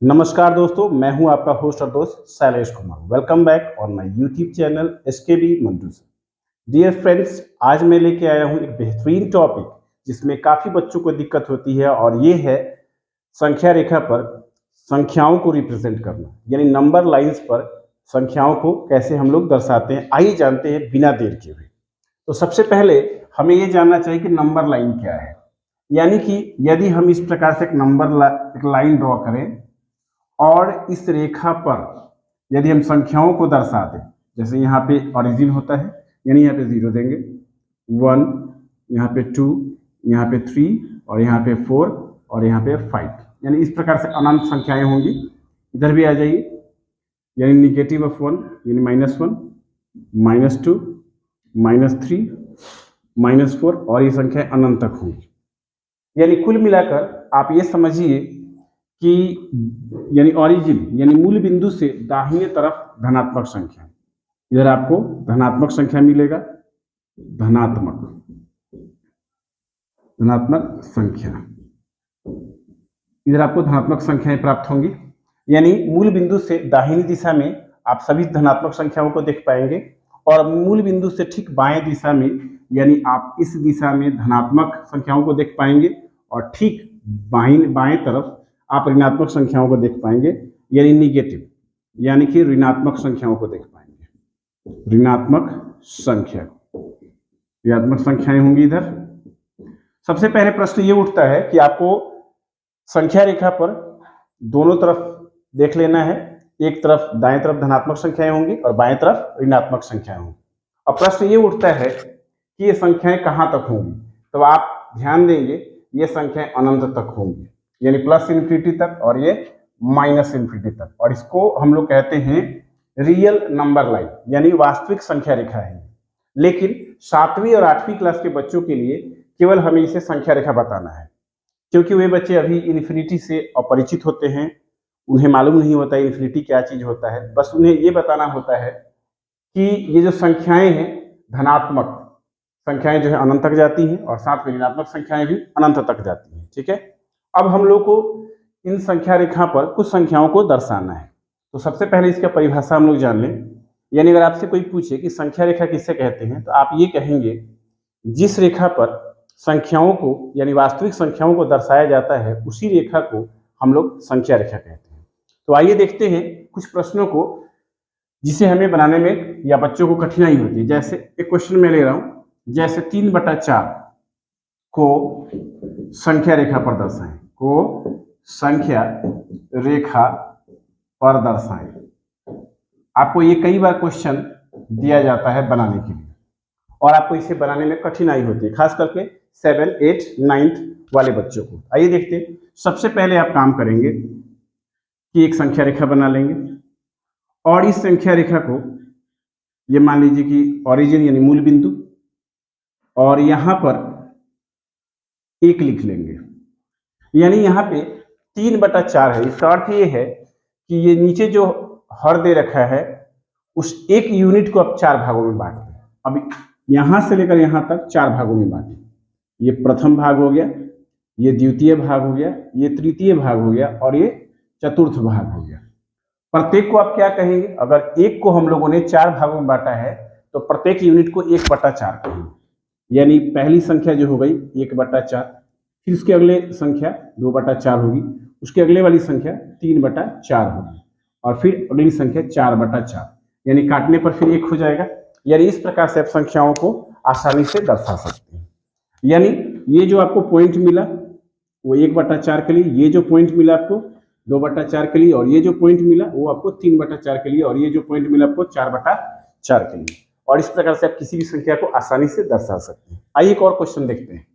नमस्कार दोस्तों, मैं हूं आपका होस्ट और दोस्त Shailesh Kumar. Welcome back on my YouTube channel SKB Mantu sir. Dear friends, आज मैं लेके आया हूं एक बेहतरीन टॉपिक जिसमें काफ़ी बच्चों को दिक्कत होती है और ये है संख्या रेखा पर संख्याओं को रिप्रेजेंट करना, यानी नंबर लाइंस पर संख्याओं को कैसे हम लोग दर्शाते हैं। आइए जानते हैं बिना देर के हुए। तो सबसे पहले हमें ये जानना चाहिए कि नंबर लाइन क्या है। यानी कि यदि हम इस प्रकार से एक लाइन ड्रॉ करें और इस रेखा पर यदि हम संख्याओं को दर्शा दें, जैसे यहाँ पे ओरिजिन होता है, यानी यहाँ पे 0 देंगे, 1, यहाँ पे 2, यहाँ पे 3 और यहाँ पे 4 और यहाँ पे 5, यानी इस प्रकार से अनंत संख्याएं होंगी। इधर भी आ जाइए, यानी निगेटिव ऑफ 1 यानी -1, -2, -3, -4 और ये संख्याएं अनंत तक होंगी। यानी कुल मिलाकर आप ये समझिए कि यानी ओरिजिन यानी मूल बिंदु से दाहिने तरफ धनात्मक संख्या, इधर आपको धनात्मक संख्या मिलेगा, धनात्मक संख्या, इधर आपको धनात्मक संख्याएं प्राप्त होंगी। यानी मूल बिंदु से दाहिनी दिशा में आप सभी धनात्मक संख्याओं को देख पाएंगे और मूल बिंदु से ठीक बाएं दिशा में यानी आप इस दिशा में धनात्मक संख्याओं को देख पाएंगे और ठीक बाएं तरफ आप ऋणात्मक संख्याओं को देख पाएंगे, यानी निगेटिव, यानी कि ऋणात्मक संख्याओं को देख पाएंगे। ऋणात्मक संख्याएं होंगी इधर। सबसे पहले प्रश्न ये उठता है कि आपको संख्या रेखा पर दोनों तरफ देख लेना है। एक तरफ दाएं तरफ धनात्मक संख्याएं होंगी और बाएं तरफ ऋणात्मक संख्याएं होंगी। अब प्रश्न ये उठता है कि ये संख्याएं कहां तक होंगी, तो आप ध्यान देंगे ये संख्याएं अनंत तक होंगी, यानी प्लस इन्फिनिटी तक और ये माइनस इन्फिनिटी तक, और इसको हम लोग कहते हैं रियल नंबर लाइन, यानी वास्तविक संख्या रेखा है। लेकिन 7वीं और 8वीं क्लास के बच्चों के लिए केवल हमें इसे संख्या रेखा बताना है, क्योंकि वे बच्चे अभी इन्फिनिटी से अपरिचित होते हैं, उन्हें मालूम नहीं होता है इन्फिनिटी क्या चीज होता है। बस उन्हें ये बताना होता है कि ये जो संख्याएं हैं, धनात्मक संख्याएं जो है अनंत तक जाती हैं और साथ में ऋणात्मक संख्याएं भी अनंत तक जाती हैं। ठीक है, अब हम लोग को इन संख्या रेखा पर कुछ संख्याओं को दर्शाना है। तो सबसे पहले इसका परिभाषा हम लोग जान लें। यानी अगर आपसे कोई पूछे कि संख्या रेखा किसे कहते हैं, तो आप ये कहेंगे जिस रेखा पर संख्याओं को यानी वास्तविक संख्याओं को दर्शाया जाता है उसी रेखा को हम लोग संख्या रेखा कहते हैं। तो आइए देखते हैं कुछ प्रश्नों को जिसे हमें बनाने में या बच्चों को कठिनाई होती है। जैसे एक क्वेश्चन मैं ले रहा हूं, जैसे 3/4 को संख्या रेखा पर दर्शाएं, आपको ये कई बार क्वेश्चन दिया जाता है बनाने के लिए और आपको इसे बनाने में कठिनाई होती है, खास करके 7, 8, 9 वाले बच्चों को। आइए देखते हैं। सबसे पहले आप काम करेंगे कि एक संख्या रेखा बना लेंगे और इस संख्या रेखा को ये मान लीजिए कि ओरिजिन यानी मूल बिंदु और यहां पर 1 लिख लेंगे, यानी यहाँ पे 3/4 है। इसका अर्थ ये है कि ये नीचे जो हर दे रखा है उस एक यूनिट को आप 4 भागों में बांट दें। अब यहां से लेकर यहां तक 4 भागों में बांटें। ये प्रथम भाग हो गया, ये द्वितीय भाग हो गया, ये तृतीय भाग हो गया और ये चतुर्थ भाग हो गया। प्रत्येक को आप क्या कहेंगे? अगर एक को हम लोगों ने 4 भागों में बांटा है तो प्रत्येक यूनिट को 1/4 कहेंगे। यानी पहली संख्या जो हो गई 1/4, फिर उसके अगले संख्या 2/4 होगी, उसके अगले वाली संख्या 3/4 होगी और फिर अगली संख्या 4/4, यानी काटने पर फिर 1 हो जाएगा। यानी इस प्रकार से आप संख्याओं को आसानी से दर्शा सकते हैं। यानी ये जो आपको पॉइंट मिला वो 1/4 के लिए, ये जो पॉइंट मिला आपको 2/4 के लिए और ये जो पॉइंट मिला वो आपको 3/4 के लिए और ये जो पॉइंट मिला आपको 4/4 के लिए। और इस प्रकार से आप किसी भी संख्या को आसानी से दर्शा सकते हैं। आइए एक और क्वेश्चन देखते हैं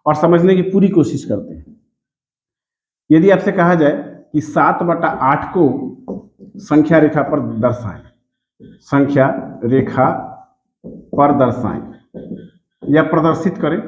और समझने की पूरी कोशिश करते हैं। यदि आपसे कहा जाए कि 7/8 को संख्या रेखा पर दर्शाएं, संख्या रेखा पर दर्शाएं या प्रदर्शित करें,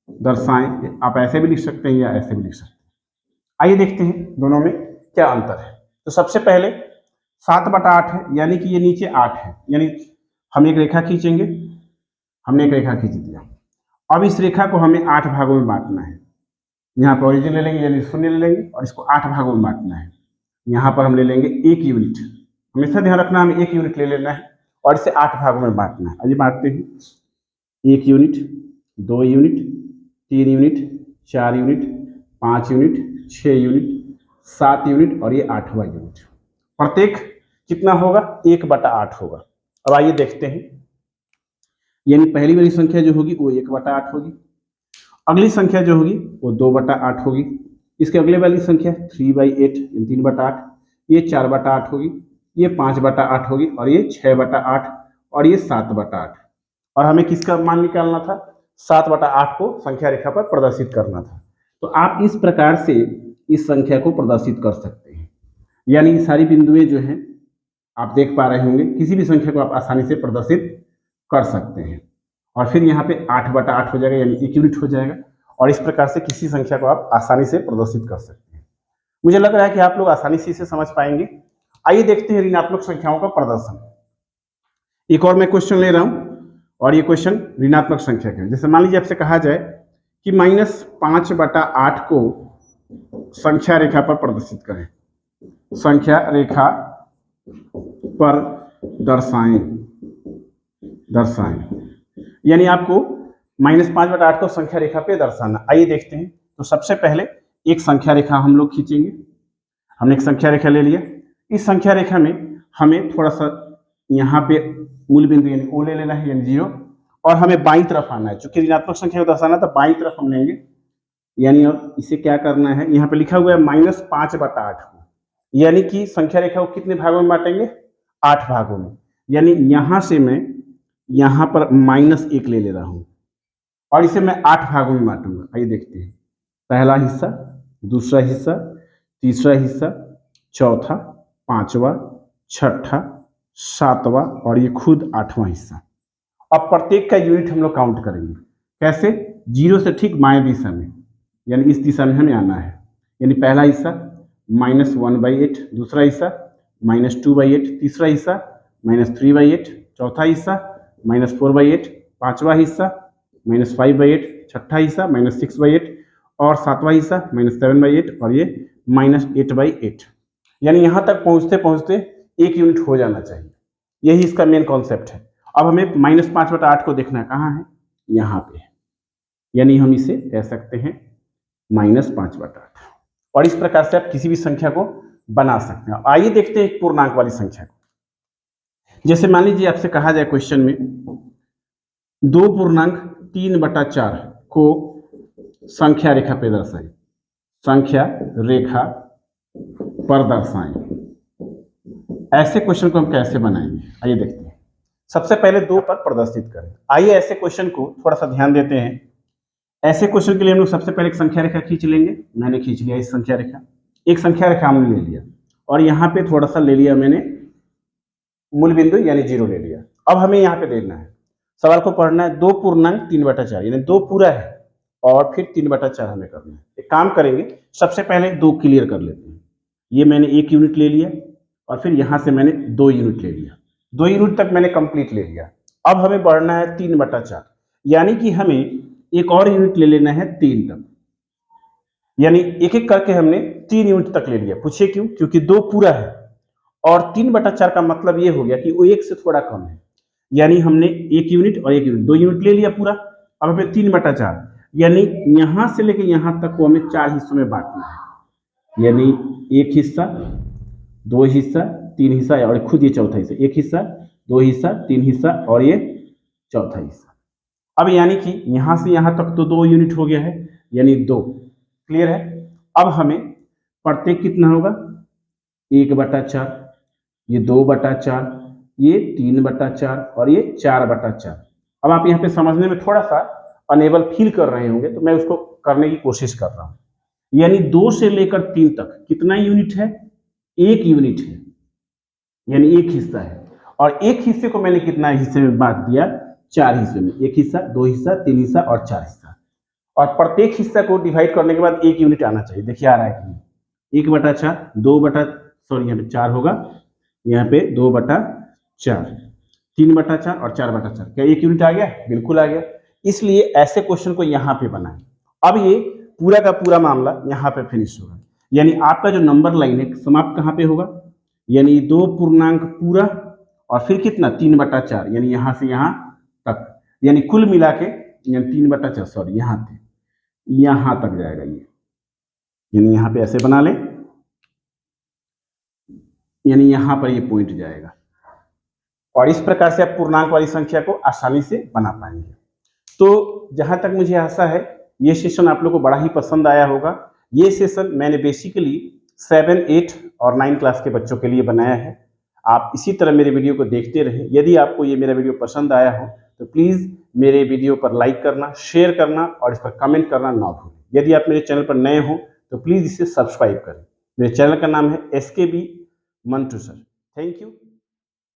दर्शाएं, आप ऐसे भी लिख सकते हैं या ऐसे भी लिख सकते हैं। आइए देखते हैं दोनों में क्या अंतर है। तो सबसे पहले 7/8 है, यानी कि ये नीचे 8 है, यानी हम एक रेखा खींचेंगे, हमने एक रेखा खींच दिया। अब इस रेखा को हमें 8 भागों में बांटना है। यहाँ पर ओरिजिन ले लेंगे यानी 0 ले लेंगे और इसको 8 भागों में बांटना है। यहाँ पर हम ले लेंगे 1 यूनिट। हमेशा ध्यान रखना हमें 1 यूनिट ले लेना है और इसे 8 भागों में बांटना है। अभी बांटते हैं, 1 unit, 2 unit, 3 unit, 4 unit, 5 unit, 6 unit, 7 unit और ये 8वां यूनिट। प्रत्येक कितना होगा? 1/8 होगा। अब आइए देखते हैं, यानी पहली वाली संख्या जो होगी वो 1/8 होगी, अगली संख्या जो होगी वो 2/8 होगी, इसके अगले वाली संख्या 3/8 3/8, ये 4/8 होगी, ये 5/8 होगी और ये 6/8 और ये 7/8। और हमें किसका मान निकालना था? 7/8 को संख्या रेखा पर प्रदर्शित करना था। तो आप इस प्रकार से इस संख्या को प्रदर्शित कर सकते हैं, यानी ये सारी बिंदुएं जो हैं आप देख पा रहे होंगे, किसी भी संख्या को आप आसानी से प्रदर्शित कर सकते हैं। और फिर यहाँ पे 8/8 हो जाएगा, यानी 1 यूनिट हो जाएगा। और इस प्रकार से किसी संख्या को आप आसानी से प्रदर्शित कर सकते हैं। मुझे लग रहा है कि आप लोग आसानी से इसे समझ पाएंगे। आइए देखते हैं ऋणात्मक संख्याओं का प्रदर्शन। एक और मैं क्वेश्चन ले रहा हूं और ये क्वेश्चन ऋणात्मक संख्या का है। जैसे मान लीजिए आपसे कहा जाए कि -5/8 को संख्या रेखा पर प्रदर्शित करें, संख्या रेखा पर दर्शाएं, यानी आपको -5/8 को संख्या रेखा पे दर्शाना। आइए देखते हैं। तो सबसे पहले एक संख्या रेखा हम लोग खींचेंगे। हमने एक संख्या रेखा ले लिया। इस संख्या रेखा में हमें थोड़ा सा यहाँ पे मूल बिंदु यानी O ले लेना है, यानी 0, और हमें बाईं तरफ आना है। चूंकि ऋणात्मक संख्या को दर्शाना तो बाईं तरफ हम लेंगे, यानी और इसे क्या करना है, यहाँ पे लिखा हुआ है -5/8 को, यानी कि संख्या रेखा को कितने भागों में बांटेंगे? 8 भागों में। यानी यहाँ से मैं यहाँ पर -1 ले रहा हूँ और इसे मैं 8 भागों में बांटूंगा। आइए देखते हैं। पहला हिस्सा, दूसरा हिस्सा, तीसरा हिस्सा, चौथा, पांचवा, छठा, सातवां और ये खुद 8वां हिस्सा। अब प्रत्येक का यूनिट हम लोग काउंट करेंगे। कैसे? 0 से ठीक बाएं दिशा में, यानी इस दिशा में हमें आना है। यानी पहला हिस्सा -1/8, दूसरा हिस्सा -2/8, तीसरा हिस्सा -3/8, चौथा हिस्सा -4/8, पांचवा हिस्सा -5/8, छठा हिस्सा -6/8 और सातवां हिस्सा -7/8 और ये -8/8। यानी यहाँ तक पहुँचते पहुँचते 1 यूनिट हो जाना चाहिए। यही इसका मेन कॉन्सेप्ट है। अब हमें -5/8 को देखना कहाँ है? यहाँ पे। यानी हम इसे कह सकते हैं -5/8। और इस प्रकार से आप किसी भी संख्या को बना सकते हैं। आइए देखते हैं एक पूर्णांक वाली संख्या को। जैसे मान लीजिए आपसे कहा जाए क्वेश्चन में 2.3/4 को संख्या रेखा पे दर्शाएं, संख्या रेखा पर दर्शाएं। ऐसे क्वेश्चन को हम कैसे बनाएंगे? आइए देखते हैं। सबसे पहले 2 पर प्रदर्शित करें। आइए ऐसे क्वेश्चन को थोड़ा सा ध्यान देते हैं। ऐसे क्वेश्चन के लिए हम लोग सबसे पहले एक संख्या रेखा खींच लेंगे। मैंने खींच लिया इस संख्या रेखा, एक संख्या रेखा हमने ले लिया और यहाँ पे थोड़ा सा ले लिया मैंने मूल बिंदु यानी 0 ले लिया। अब हमें यहाँ पे देखना है, सवाल को पढ़ना है। 2.3/4 यानी 2 पूरा है और फिर 3/4 हमें करना है। एक काम करेंगे, सबसे पहले 2 क्लियर कर लेते हैं। ये मैंने 1 यूनिट ले लिया और फिर यहाँ से मैंने 2 यूनिट ले लिया। 2 यूनिट तक मैंने कंप्लीट ले लिया। अब हमें बढ़ना है 3/4, यानी कि हमें एक और यूनिट ले लेना है 3 तक। यानी एक एक करके हमने 3 यूनिट तक ले लिया। पूछिए क्यों? क्योंकि 2 पूरा है और 3/4 का मतलब ये हो गया कि वो 1 से थोड़ा कम है। यानी हमने 1 यूनिट और 1 यूनिट 2 यूनिट ले लिया पूरा। अब हमें 3/4 यानी यहाँ से लेके यहाँ तक को हमें 4 हिस्सों में बांटना है। यानी 1 हिस्सा, 2 हिस्सा, 3 हिस्सा और खुद ये चौथा हिस्सा। 1 हिस्सा, 2 हिस्सा, 3 हिस्सा और ये चौथा हिस्सा। अब यानी कि यहाँ से यहाँ तक तो 2 यूनिट हो गया है, यानी 2। क्लियर है? अब हमें प्रत्येक कितना होगा? 1/4, ये 2/4, ये 3/4 और ये 4/4। अब आप यहाँ पे समझने में थोड़ा सा अनेबल फील कर रहे होंगे, तो मैं उसको करने की कोशिश कर रहा हूँ। यानी 2 से लेकर 3 तक कितना यूनिट है? 1 यूनिट है, यानी 1 हिस्सा है। और 1 हिस्से को मैंने कितना हिस्से में बांट दिया? 4 हिस्से में। 1 हिस्सा, 2 हिस्सा, 3 हिस्सा और 4 हिस्सा। और प्रत्येक हिस्सा को डिवाइड करने के बाद 1 यूनिट आना चाहिए। देखिए आ रहा है कि नहीं? 1/4, 2/, यहाँ पे 4 होगा, यहाँ पे 2/4, 3/4 और 4/4। क्या 1 यूनिट आ गया? बिल्कुल आ गया। इसलिए ऐसे क्वेश्चन को यहाँ पे बनाएं। अब ये पूरा का पूरा मामला यहाँ पे फिनिश होगा। यानी आपका जो नंबर लाइन है समाप्त कहाँ पे होगा, यानी 2 पूर्णांक पूरा और फिर कितना 3/4, यानी यहाँ से यहाँ तक, यानी कुल मिला के 3/4 सॉरी यहाँ तक जाएगा ये, यानी यहाँ पे ऐसे बना लें, यानी यहाँ पर ये पॉइंट जाएगा और इस प्रकार से आप पूर्णांक वाली संख्या को आसानी से बना पाएंगे। तो जहां तक मुझे आशा है ये सेशन आप लोग को बड़ा ही पसंद आया होगा। ये सेशन मैंने बेसिकली 7, 8 और 9 क्लास के बच्चों के लिए बनाया है। आप इसी तरह मेरे वीडियो को देखते रहें। यदि आपको ये मेरा वीडियो पसंद आया हो तो प्लीज़ मेरे वीडियो पर लाइक करना, शेयर करना और इस पर कमेंट करना ना भूलें। यदि आप मेरे चैनल पर नए हो तो प्लीज़ इसे सब्सक्राइब करें। मेरे चैनल का नाम है SKB Mantu sir. Thank you.